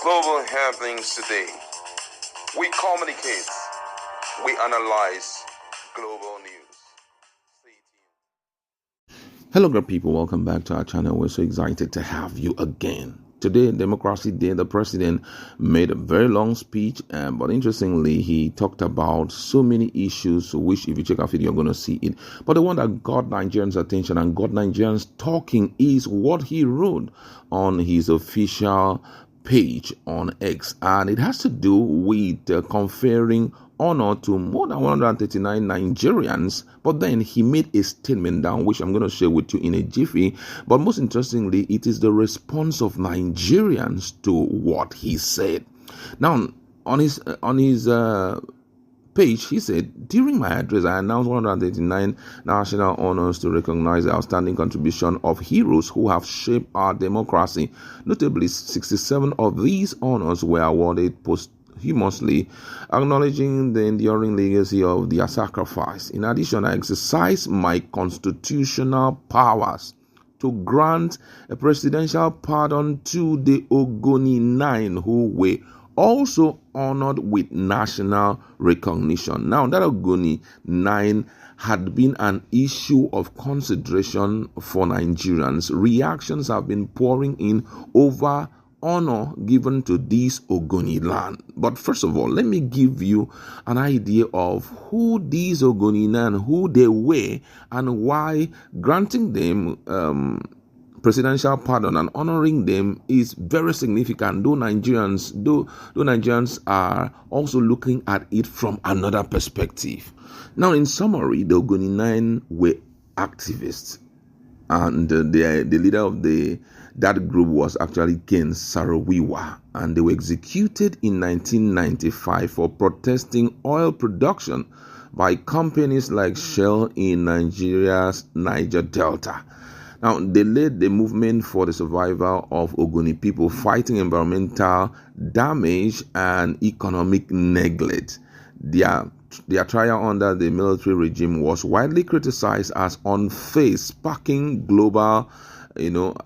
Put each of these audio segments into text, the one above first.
global happenings today. We communicate, we analyze global news. Stay tuned. Hello, great people. Welcome back to our channel. We're so excited to have you again. Today, Democracy Day, the president made a very long speech, but interestingly, he talked about so many issues, which if you check our video, you're going to see it. But the one that got Nigerians' attention and got Nigerians talking is what he wrote on his official page on X. And it has to do with conferring honor to more than 139 Nigerians, but then he made a statement down, which I'm going to share with you in a jiffy. But most interestingly, it is the response of Nigerians to what he said. Now, on his page, he said, during my address, I announced 139 national honors to recognize the outstanding contribution of heroes who have shaped our democracy. Notably, 67 of these honors were awarded posthumously, acknowledging the enduring legacy of their sacrifice. In addition, I exercise my constitutional powers to grant a presidential pardon to the Ogoni 9 who were also honored with national recognition. Now, that Ogoni 9 had been an issue of consideration for Nigerians. Reactions have been pouring in over honor given to this Ogoni land. But first of all, let me give you an idea of who these Ogoni land, who they were, and why granting them presidential pardon and honoring them is very significant, though Nigerians are also looking at it from another perspective. Now, in summary, the Ogoni 9 were activists, and the leader of that group was actually SaroWiwa, and they were executed in 1995 for protesting oil production by companies like Shell in Nigeria's Niger Delta. Now, they led the movement for the survival of Ogoni people, fighting environmental damage and economic neglect. Their trial under the military regime was widely criticized as unfair, sparking global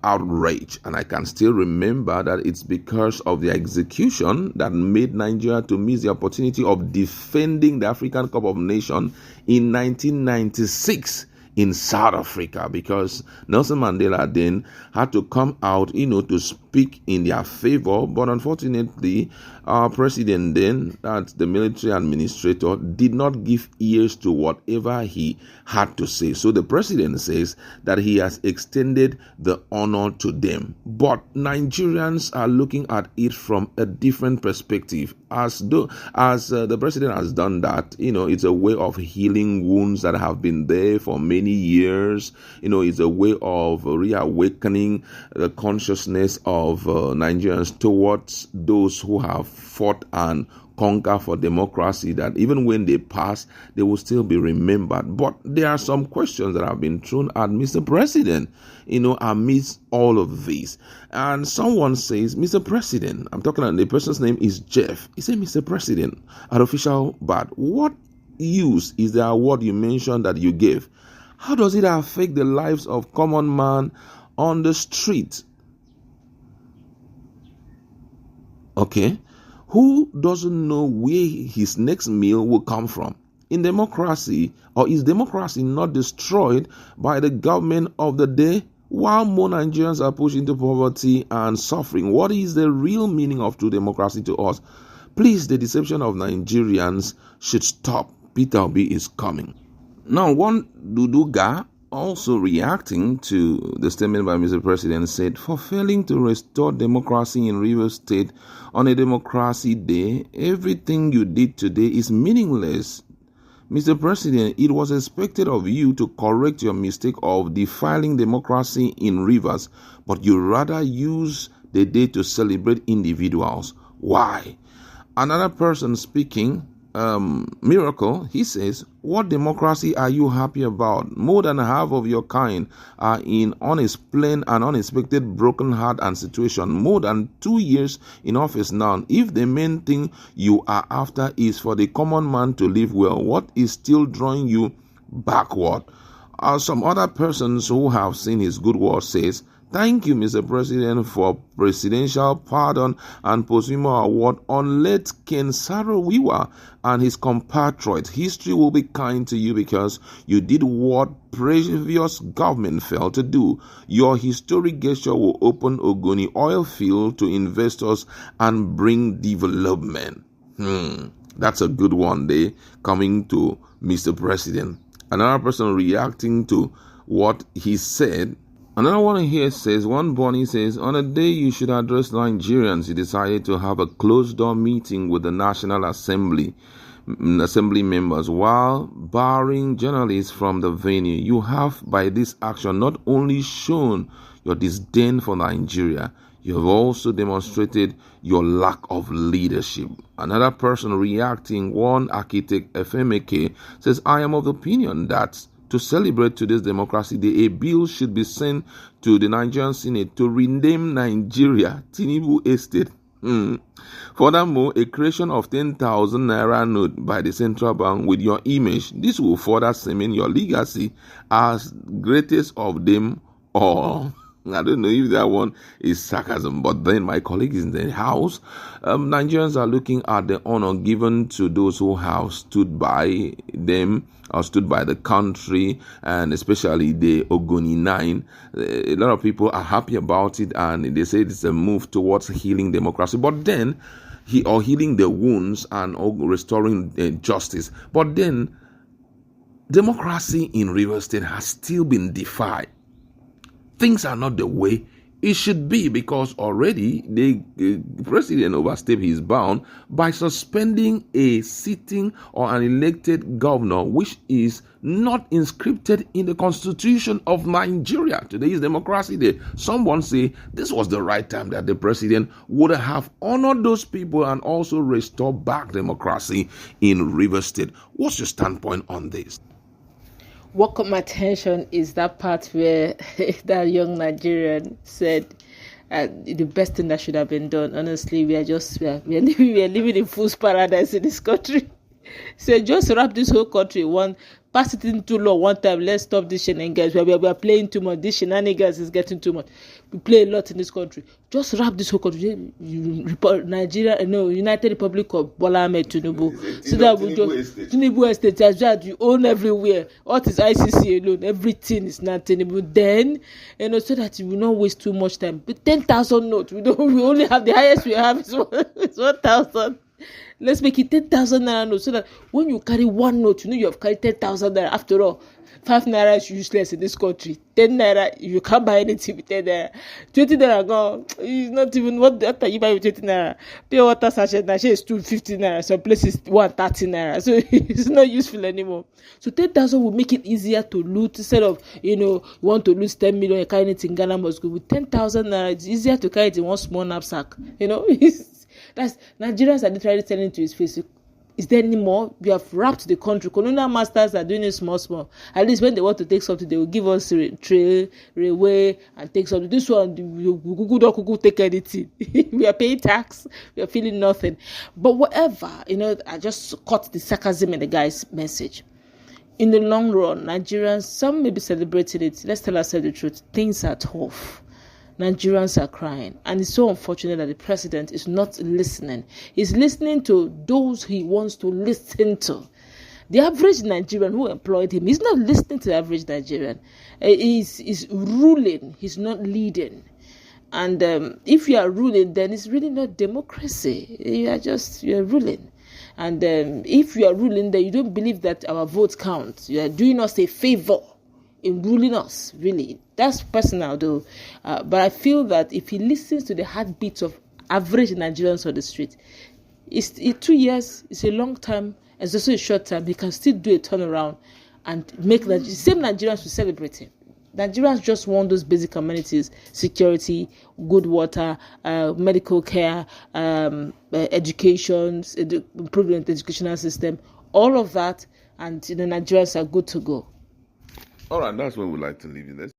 outrage. And I can still remember that it's because of their execution that made Nigeria to miss the opportunity of defending the African Cup of Nations in 1996 in South Africa, because Nelson Mandela then had to come out, to speak in their favor. But unfortunately, our president then, that's the military administrator, did not give ears to whatever he had to say. So the president says that he has extended the honor to them. But Nigerians are looking at it from a different perspective. As the president has done that, it's a way of healing wounds that have been there for many years. It's a way of reawakening the consciousness of Nigerians towards those who have fought and conquered for democracy, that even when they pass, they will still be remembered. But there are some questions that have been thrown at Mr. President, amidst all of this. And someone says, Mr. President, I'm talking about the person's name is Jeff. He said, Mr. President, an official, but what use is the award you mentioned that you gave? How does it affect the lives of common man on the street? Okay, who doesn't know where his next meal will come from? In democracy, or is democracy not destroyed by the government of the day while more Nigerians are pushed into poverty and suffering? What is the real meaning of true democracy to us? Please, the deception of Nigerians should stop. Peter Obi is coming. Now, one Duduga, also reacting to the statement by Mr. President, said, for failing to restore democracy in Rivers State on a Democracy Day, everything you did today is meaningless. Mr. President, it was expected of you to correct your mistake of defiling democracy in Rivers, but you rather use the day to celebrate individuals. Why? Another person speaking, Miracle, he says, what democracy are you happy about? More than half of your kind are in unexplained and unexpected broken heart and situation. More than 2 years in office now. If the main thing you are after is for the common man to live well, what is still drawing you backward? Some other persons who have seen his good work says, Thank you, Mr. President, for presidential pardon and posthumous award on late King SaroWiwa and his compatriot. History will be kind to you because you did what previous government failed to do. Your historic gesture will open Ogoni oil field to investors and bring development. That's a good one day coming to Mr. President. Another person reacting to what he said. Another one here says, one Bonnie says, on a day you should address Nigerians, you decided to have a closed-door meeting with the National Assembly members while barring journalists from the venue. You have, by this action, not only shown your disdain for Nigeria, you have also demonstrated your lack of leadership. Another person reacting, one architect FMK, says, I am of the opinion that to celebrate today's Democracy Day, a bill should be sent to the Nigerian Senate to rename Nigeria Tinubu Estate. Furthermore, a creation of 10,000 naira note by the central bank with your image. This will further cement your legacy as greatest of them all. I don't know if that one is sarcasm, but then my colleague is in the house. Nigerians are looking at the honor given to those who have stood by them or stood by the country, and especially the Ogoni 9. A lot of people are happy about it, and they say it's a move towards healing democracy. But then, healing the wounds and restoring justice. But then, democracy in Rivers State has still been defied. Things are not the way it should be because already the president overstepped his bound by suspending a sitting or an elected governor, which is not inscripted in the Constitution of Nigeria. Today is Democracy Day. Someone say this was the right time that the president would have honored those people and also restore back democracy in Rivers State. What's your standpoint on this? What caught my attention is that part where that young Nigerian said the best thing that should have been done. Honestly, we are living in fool's paradise in this country. So just wrap this whole country pass it into law one time. Let's stop this shenanigans. We are playing too much. This shenanigans is getting too much. We play a lot in this country. Just wrap this whole country. United Republic of Bola Ahmed Tinubu. So that we just Tinubu Estate as well. You own everywhere. What is ICC alone? Everything is not Tinubu. Then so that we will not waste too much time. But 10,000 notes. We only have the highest we have is 1,000. Let's make it 10,000 naira note so that when you carry one note, you have carried 10,000 naira. After all, 5 naira is useless in this country. 10 naira, you can't buy anything with 10 naira. 20 naira gone. It's not even what after you buy with 20 naira. Pure water sachet now is 250 naira. Some places 130 naira. So it's not useful anymore. So 10,000 will make it easier to loot instead of you want to lose 10 million, you carry it in Ghana must go with 10,000 naira. It's easier to carry it in one small knapsack. That's Nigerians are literally telling to his face, is there any more? We have wrapped the country. Colonial masters are doing it small. At least when they want to take something, they will give us railway and take something. This one, Google don't take anything. We are paying tax. We are feeling nothing. But whatever, I just caught the sarcasm in the guy's message. In the long run, Nigerians, some may be celebrating it. Let's tell ourselves the truth. Things are tough. Nigerians are crying, and it's so unfortunate that the president is not listening. He's listening to those he wants to listen to. The average Nigerian who employed him, he's not listening to the average Nigerian. He's ruling, he's not leading. And if you are ruling, then it's really not democracy. You're ruling. And if you are ruling, then you don't believe that our votes count. You are doing us a favor in ruling us, really. That's personal though. But I feel that if he listens to the heartbeats of average Nigerians on the street, it's 2 years, it's a long time, it's also a short time. He can still do a turnaround and make the same Nigerians to celebrate him. Nigerians just want those basic amenities: security, good water, medical care, education, improvement the educational system, all of that, and Nigerians are good to go. All right, that's where we'd like to leave you.